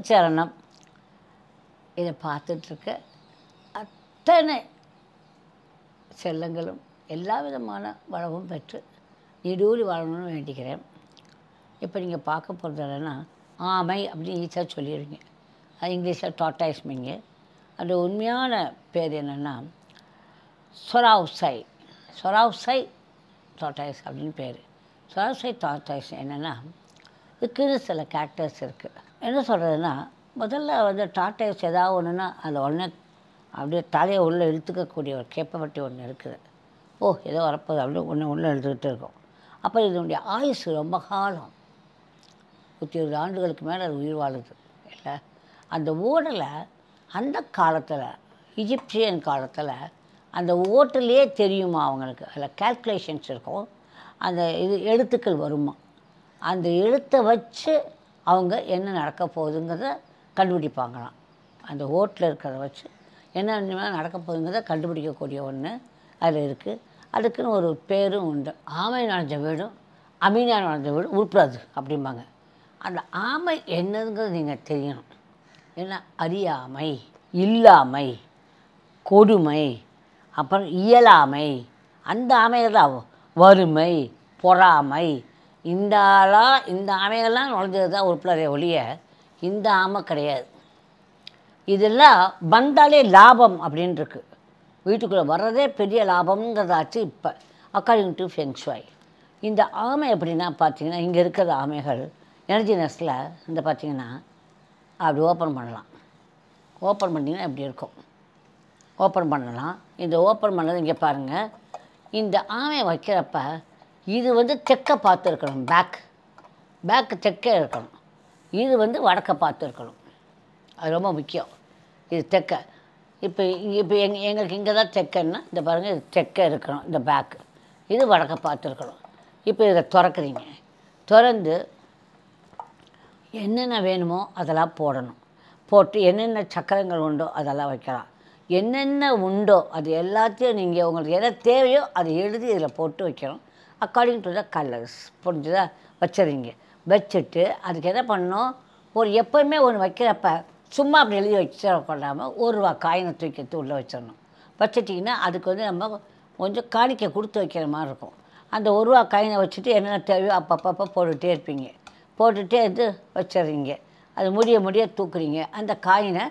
சரணம். இதை பார்த்துட்ருக்க அத்தனை செல்லங்களும் எல்லா விதமான வளமும் பெற்று நீடூழி வாழணும்னு வேண்டிக்கிறேன். இப்போ நீங்கள் பார்க்க போகிறது என்னென்னா, ஆமை அப்படின்னு ஈஸியாக சொல்லிடுவீங்க. அது இங்கிலீஷில் டாட்டாய்ஸ்மிங்க. அது உண்மையான பேர் என்னென்னா சொராவ்சை. சொராவ்சை டாட்டாய்ஸ் அப்படின்னு பேர். சொராவ்சை டாட்டாய்ஸ் என்னென்னா, இதுக்குன்னு சில கேரக்டர்ஸ் இருக்குது. என்ன சொல்கிறதுன்னா, முதல்ல வந்து டாட்டாய்ஸ் ஏதாவது ஒன்றுன்னா அதில் உடனே அப்படியே தலையை உள்ளே இழுத்துக்கக்கூடிய ஒரு கேப்பபிலிட்டி ஒன்று இருக்குது. ஓ ஏதோ வரப்போகுது அப்படின்னு ஒன்று உள்ளே இழுத்துக்கிட்டு இருக்கும். அப்போ இதனுடைய ஆயுசு ரொம்ப காலம், 120 ஆண்டுகளுக்கு மேலே அது உயிர் வாழுது இல்லை. அந்த ஓடலை அந்த காலத்தில், இஜிப்சியன் காலத்தில் அந்த ஓட்டிலே தெரியுமா அவங்களுக்கு. அதில் கால்குலேஷன்ஸ் இருக்கும், அந்த எழுத்துக்கள் வருமா. அந்த எழுத்தை வச்சு அவங்க என்ன நடக்க போகுதுங்கிறத கண்டுபிடிப்பாங்களாம். அந்த ஓட்டில் இருக்கிறத வச்சு என்ன நடக்க போகுதுங்கிறத கண்டுபிடிக்கக்கூடிய ஒன்று அதில் இருக்குது. அதுக்குன்னு ஒரு பேரும் உண்டு. ஆமை நுழைஞ்ச வீடும் அமீனா நுழைஞ்ச வீடும் உருப்படாது அப்படிம்பாங்க. அந்த ஆமை என்னதுங்கிறது நீங்கள் தெரியணும். ஏன்னா அறியாமை, இல்லாமை, கொடுமை, அப்புறம் இயலாமை, அந்த ஆமைகள் தான் வறுமை, பொறாமை, இந்த ஆமைகள்லாம் நுழைஞ்சது தான் உருப்படாதே ஒழிய இந்த ஆமை கிடையாது. இதெல்லாம் வந்தாலே லாபம் அப்படின்னு இருக்கு. வீட்டுக்குள்ளே வர்றதே பெரிய லாபம்ங்கிறதாச்சு இப்போ அக்கார்டிங் டு ஃபெங் ஷுய். இந்த ஆமை எப்படின்னா பார்த்தீங்கன்னா, இங்கே இருக்கிற ஆமைகள் எனர்ஜினஸில் இந்த பார்த்திங்கன்னா அப்படி ஓப்பன் பண்ணலாம். ஓப்பன் பண்ணிங்கன்னா எப்படி இருக்கும், ஓப்பன் பண்ணலாம். இந்த ஓப்பன் பண்ணது இங்கே பாருங்கள். இந்த ஆமையை வைக்கிறப்ப இது வந்து தெற்க பார்த்துருக்கணும், பேக்கு தெற்கே இருக்கணும். இது வந்து வடக்க பார்த்துருக்கணும். அது ரொம்ப முக்கியம். இது தெற்க. இப்போ எங்களுக்கு இங்கே தான் தெற்கன்னா இந்த பாருங்கள், இது தெற்க இருக்கணும் இந்த பேக்கு. இது வடக்க பார்த்துருக்கணும். இப்போ இதை திறக்குறீங்க. திறந்து என்னென்ன வேணுமோ அதெல்லாம் போடணும். போட்டு என்னென்ன சக்கரங்கள் உண்டோ அதெல்லாம் வைக்கலாம். என்னென்ன உண்டோ அது எல்லாத்தையும் நீங்கள் உங்களுக்கு எதை தேவையோ அதை எழுதி இதில் போட்டு வைக்கணும். According to the colours. புரிஞ்சுதா? வச்சுருங்க. வச்சுட்டு அதுக்கு என்ன பண்ணணும், ஒரு எப்போயுமே ஒன்று வைக்கிறப்ப சும்மா அப்படி எழுதி வச்சிடக்கூடாமல் ₹1 காயினை தூக்கி உள்ளே வச்சிடணும். வச்சிட்டிங்கன்னா அதுக்கு வந்து நம்ம கொஞ்சம் காணிக்கை கொடுத்து வைக்கிற மாதிரி இருக்கும். அந்த ₹1 காயினை வச்சுட்டு என்னென்ன தேவையோ அப்பப்போ போட்டுகிட்டே இருப்பீங்க. போட்டுகிட்டே இருந்து வச்சிடுறீங்க. அது முடிய தூக்குறீங்க. அந்த காயினை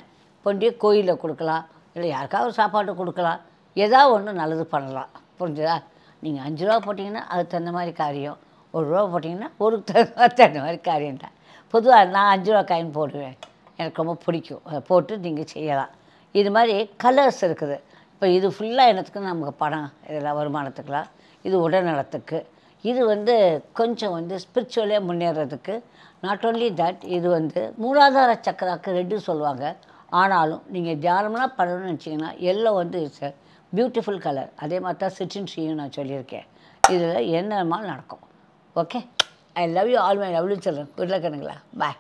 கொண்டு கோயிலில் கொடுக்கலாம், இல்லை யாருக்காவது சாப்பாடு கொடுக்கலாம், ஏதாவது ஒன்று நல்லது பண்ணலாம். புரிஞ்சுதா? நீங்கள் ₹5 போட்டிங்கன்னா அதுக்கு தகுந்த மாதிரி காரியம், ₹1 போட்டிங்கன்னா ஒரு தகுந்த மாதிரி காரியம் தான். பொதுவாக நான் ₹5 காயின் போடுவேன், எனக்கு ரொம்ப பிடிக்கும். அதை போட்டு நீங்கள் செய்யலாம். இது மாதிரி கலர்ஸ் இருக்குது. இப்போ இது ஃபுல்லாக என்னத்துக்கு நமக்கு பணம், இதெல்லாம் வருமானத்துக்கெலாம். இது உடல்நலத்துக்கு. இது வந்து கொஞ்சம் வந்து ஸ்பிரிச்சுவலாக முன்னேறதுக்கு. நாட் ஓன்லி தட், இது வந்து மூலாதார சக்கராக்கு ரெட்டு சொல்லுவாங்க. ஆனாலும் நீங்கள் தியானம்லாம் பண்ணணும்னு நினச்சிங்கன்னா எல்லோ வந்து இட்ஸ் பியூட்டிஃபுல் கலர். அதே மாதிரி தான் சிட்ரின் ட்ரீயும் நான் சொல்லியிருக்கேன். இதில் என்னமாலும் நடக்கும். Okay, I love you all. My lovely children. Good luck. Bye.